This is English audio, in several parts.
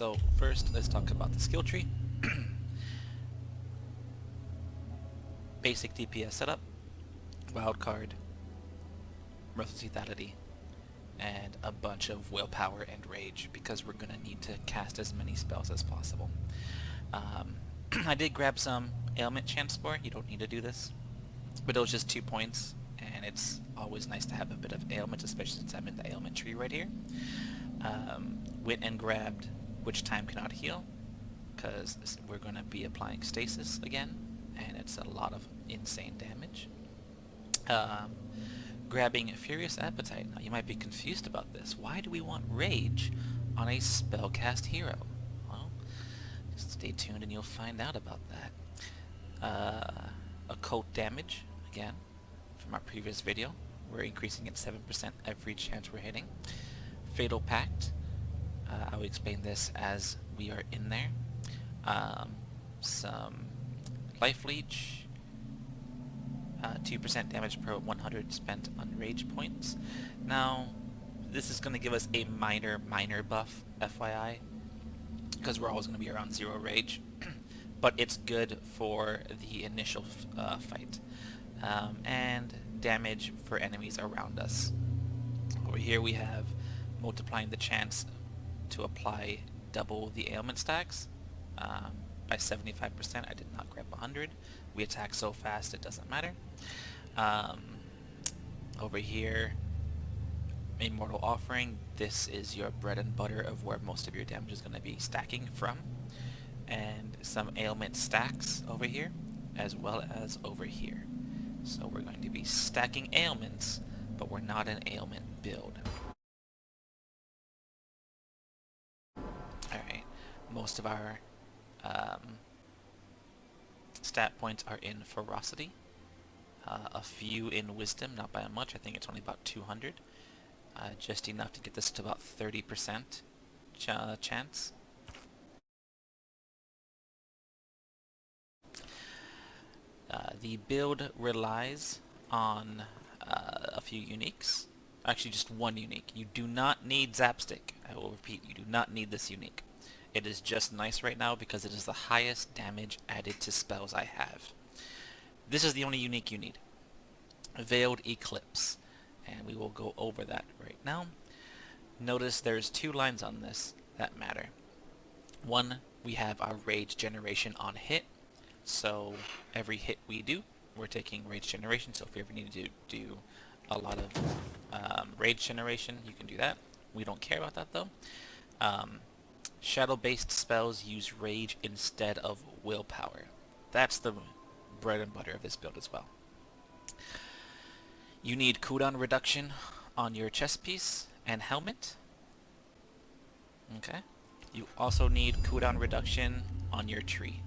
So first, let's talk about the skill tree. Basic DPS setup, wildcard, merciless lethality, and a bunch of willpower and rage because we're going to need to cast as many spells as possible. I did grab some ailment chance score. You don't need to do this, but it was just 2 points, and it's always nice to have a bit of ailment, especially since I'm in the ailment tree right here. Went and grabbed which time cannot heal, because we're going to be applying stasis again, and it's a lot of insane damage. Grabbing Furious Appetite. Now you might be confused about this. Why do we want Rage on a spellcast hero? Well, just stay tuned and you'll find out about that. Occult Damage, again, from our previous video. We're increasing it 7% every chance we're hitting. Fatal Pact. I will explain this as we are in there. Some Life Leech. 2% damage per 100 spent on rage points. Now, this is going to give us a minor buff, FYI, because we're always going to be around 0 rage, but it's good for the initial fight. And damage for enemies around us. Over here we have multiplying the chance to apply double the ailment stacks by 75%. I did not grab 100. We attack so fast it doesn't matter. Over here, Immortal Offering. This is your bread and butter of where most of your damage is going to be stacking from. And some ailment stacks over here, as well as over here. So we're going to be stacking ailments, but we're not an ailment build. Alright, most of our stat points are in Ferocity. A few in Wisdom, not by much. I think it's only about 200. Just enough to get this to about 30% chance. The build relies on a few uniques. Actually, just one unique. You do not need Zapstick. I will repeat, you do not need this unique. It is just nice right now because it is the highest damage added to spells I have. This is the only unique you need. Veiled Eclipse. And we will go over that right now. Notice there's 2 lines on this that matter. One, we have our rage generation on hit. So every hit we do, we're taking rage generation. So if you ever need to do a lot of rage generation, you can do that. We don't care about that though. Shadow-based spells use rage instead of willpower. That's the bread and butter of this build as well. You need cooldown reduction on your chest piece and helmet. Okay. You also need cooldown reduction on your tree.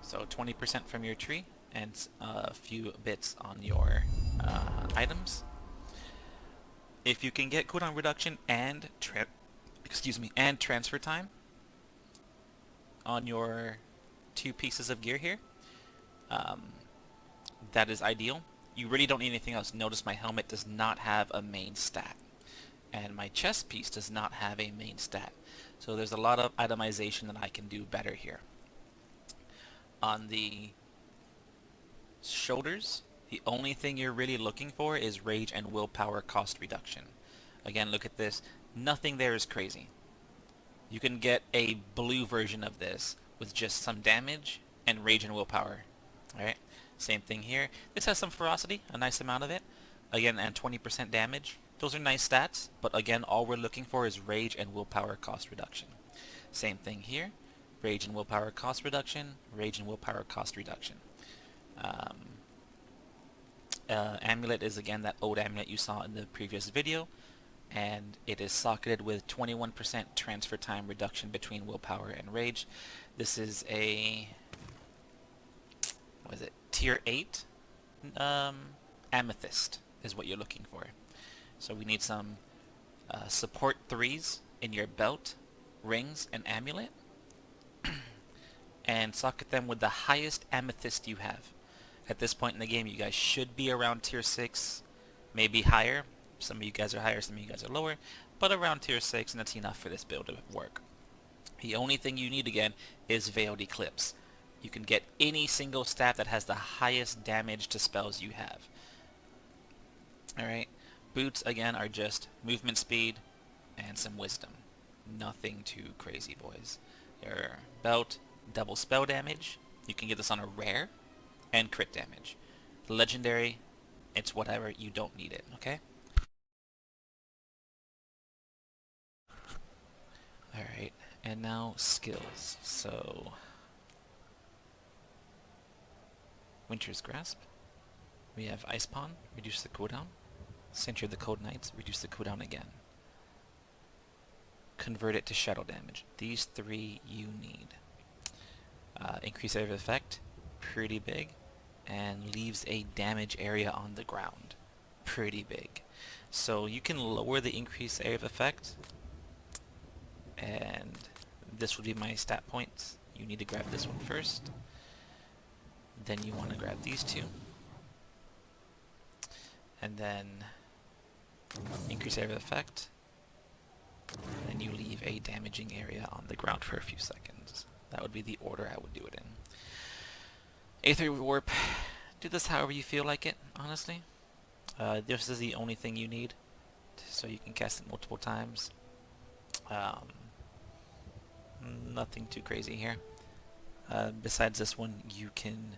So 20% from your tree and a few bits on your items. If you can get cooldown reduction and transfer time on your 2 pieces of gear here, that is ideal. You really don't need anything else. Notice my helmet does not have a main stat, and my chest piece does not have a main stat. So there's a lot of itemization that I can do better here. On the shoulders, the only thing you're really looking for is rage and willpower cost reduction. Again, look at this. Nothing there is crazy. You can get a blue version of this with just some damage and rage and willpower. Alright, same thing here. This has some ferocity, a nice amount of it. Again, and 20% damage. Those are nice stats, but again, all we're looking for is rage and willpower cost reduction. Same thing here. Rage and willpower cost reduction, rage and willpower cost reduction. Amulet is again that old amulet you saw in the previous video, and it is socketed with 21% transfer time reduction between willpower and rage. This is a, what is it, tier 8 amethyst is what you're looking for. So we need some support 3s in your belt, rings, and amulet, and socket them with the highest amethyst you have. At this point in the game, you guys should be around tier 6, maybe higher. Some of you guys are higher, some of you guys are lower, but around tier 6, and that's enough for this build to work. The only thing you need again is Veiled Eclipse. You can get any single staff that has the highest damage to spells you have. Alright, boots again are just movement speed and some wisdom. Nothing too crazy, boys. Your belt, double spell damage. You can get this on a rare, and crit damage. Legendary, it's whatever, you don't need it, okay? Alright, and now skills. So, Winter's Grasp. We have Ice Pawn, reduce the cooldown. Center the Cold Knights, reduce the cooldown again. Convert it to shadow damage. These three you need. Increase area of effect, pretty big, and leaves a damage area on the ground, pretty big. So you can lower the increase area of effect, and this would be my stat points. You need to grab this one first, then you want to grab these two, and then increase area of effect, and you leave a damaging area on the ground for a few seconds. That would be the order I would do it in. Aether Warp, do this however you feel like it, honestly. This is the only thing you need, so you can cast it multiple times. Nothing too crazy here. Besides this one, you can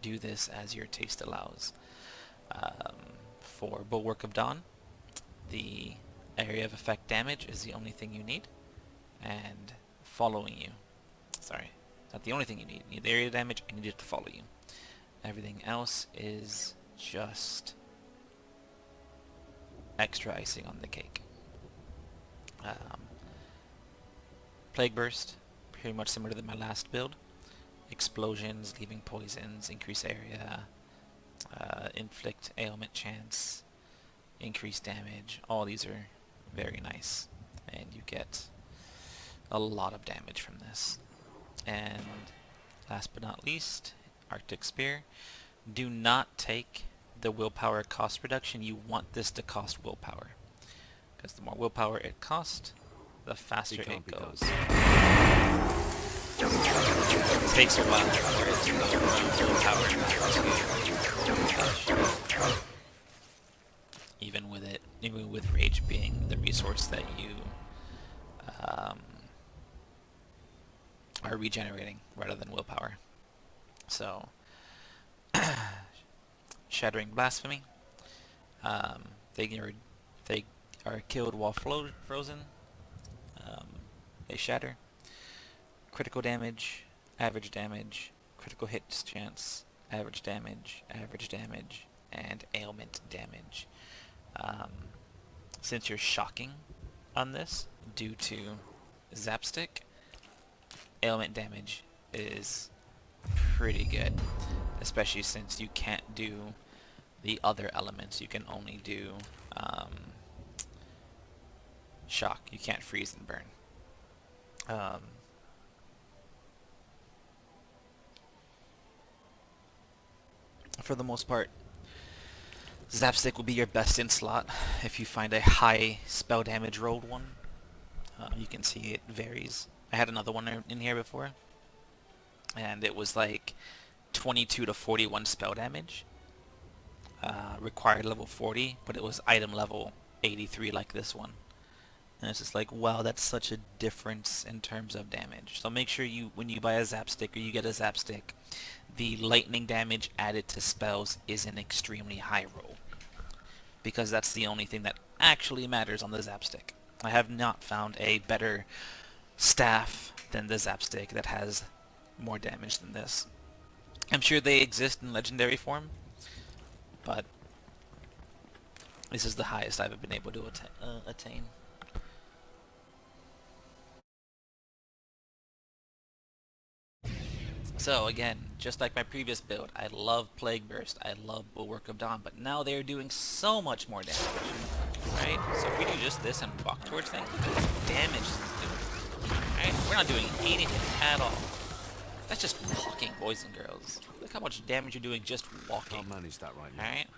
do this as your taste allows. For Bulwark of Dawn, the area of effect damage is the only thing you need, and following you. Sorry, not the only thing you need. You need the area damage, and you need it to follow you. Everything else is just extra icing on the cake. Plague Burst, pretty much similar to my last build. Explosions, leaving poisons, increase area, inflict ailment chance, increase damage. All these are very nice, and you get a lot of damage from this. And last but not least, Arctic Spear. Do not take the willpower cost reduction. You want this to cost willpower, because the more willpower it costs, the faster it goes. It takes a while for it to go from willpower to even with Rage being the resource that you are regenerating rather than willpower. So, Shattering Blasphemy. They are killed while frozen. They shatter. Critical damage, average damage, critical hit chance, average damage, and ailment damage. Since you're shocking on this due to Zapstick, ailment damage is pretty good, especially since you can't do the other elements. You can only do shock. You can't freeze and burn. For the most part, Zapstick will be your best in slot if you find a high spell damage rolled one. You can see it varies. I had another one in here before, and it was like 22 to 41 spell damage. Required level 40, but it was item level 83 like this one. And it's just like, wow, that's such a difference in terms of damage. So make sure when you buy a Zapstick or you get a Zapstick, the lightning damage added to spells is an extremely high roll, because that's the only thing that actually matters on the Zapstick. I have not found a better staff than the Zapstick that has more damage than this. I'm sure they exist in legendary form, but this is the highest I've been able to attain. So again, just like my previous build, I love Plague Burst, I love Bulwark of Dawn, but now they're doing so much more damage, right? So if we do just this and walk towards things, look how much damage this is doing, right? We're not doing anything at all. That's just walking, boys and girls. Look how much damage you're doing just walking. Can't manage that right now. Alright?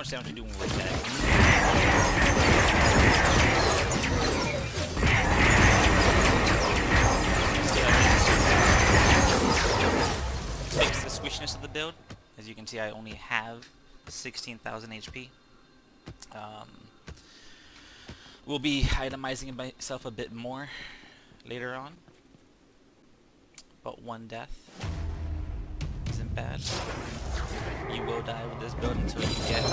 much damage we do when we're dead. Fix the squishiness of the build. As you can see, I only have 16,000 HP. We'll be itemizing myself a bit more later on. But one death isn't bad. You will die with this build until you get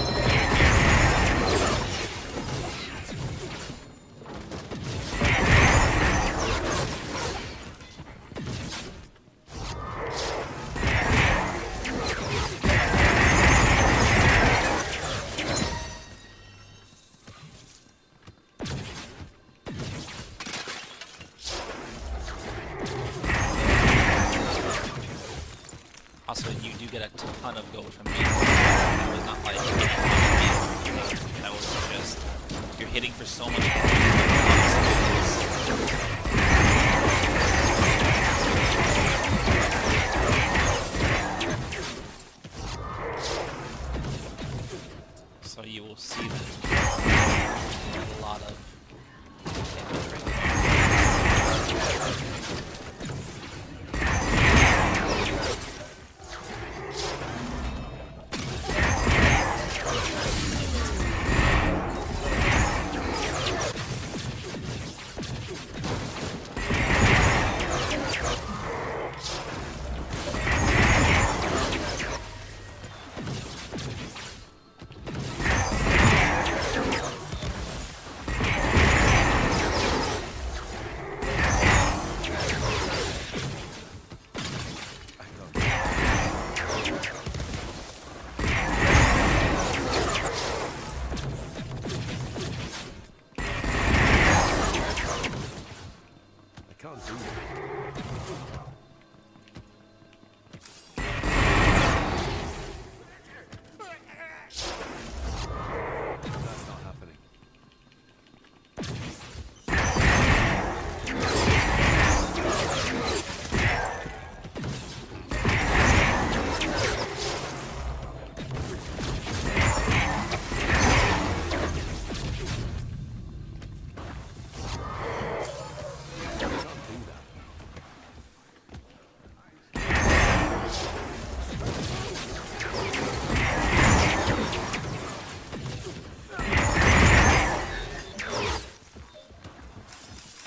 also, you do get a ton of gold from me. That was not like that was just you're hitting for so much so you will see that a lot of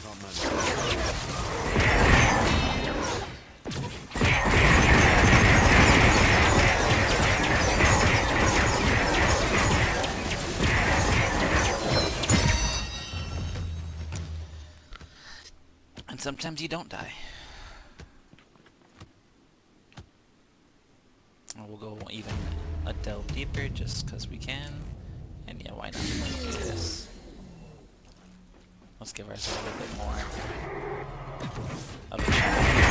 damage right there. And sometimes you don't die. And we'll go even a delve deeper just because we can. And yeah, why not? Let's do this. Let's give ourselves a little bit more of a chance.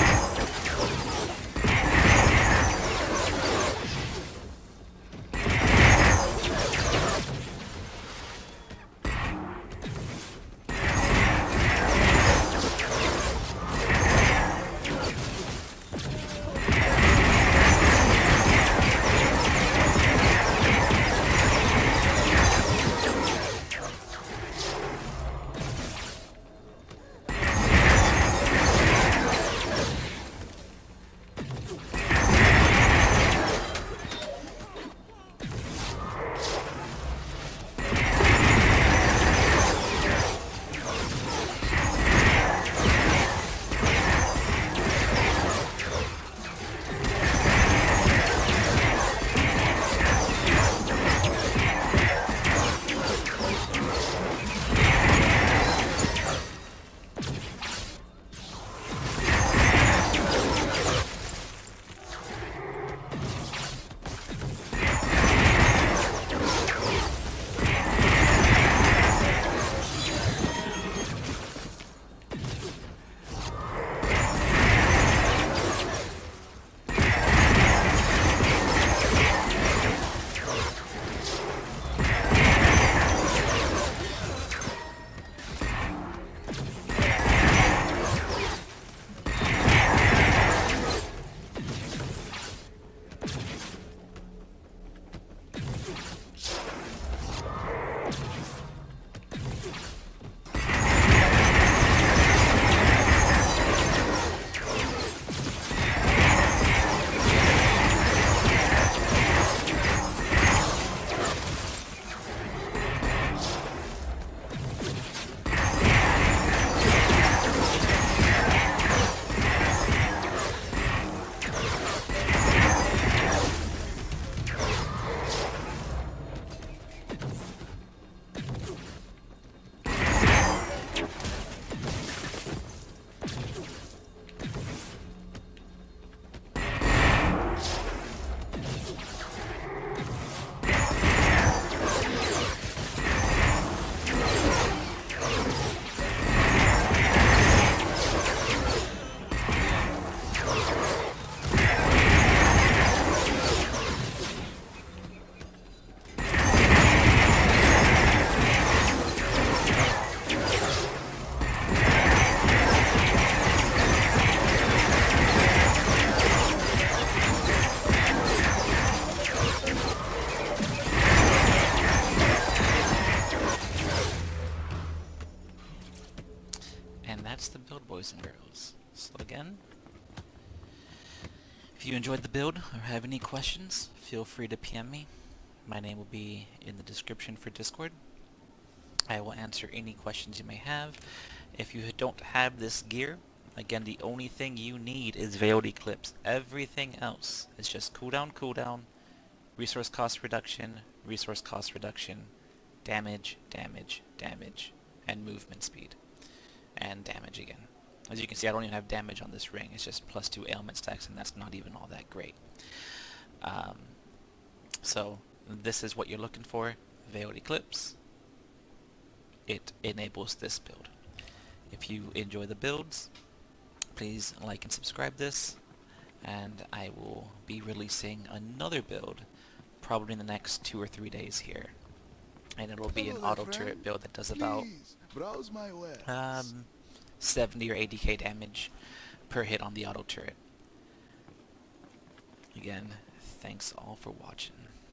that's the build, boys and girls. So again, if you enjoyed the build or have any questions, feel free to PM me. My name will be in the description for Discord. I will answer any questions you may have. If you don't have this gear, again, the only thing you need is Veiled Eclipse. Everything else is just cooldown, resource cost reduction, damage, and movement speed. And damage again. As you can see, I don't even have damage on this ring. It's just +2 ailment stacks, and that's not even all that great. So this is what you're looking for. Veiled Eclipse. It enables this build. If you enjoy the builds, please like and subscribe this, and I will be releasing another build probably in the next 2 or 3 days here. And it'll be an auto turret build that does about 70 or 80k damage per hit on the auto turret. Again, thanks all for watching.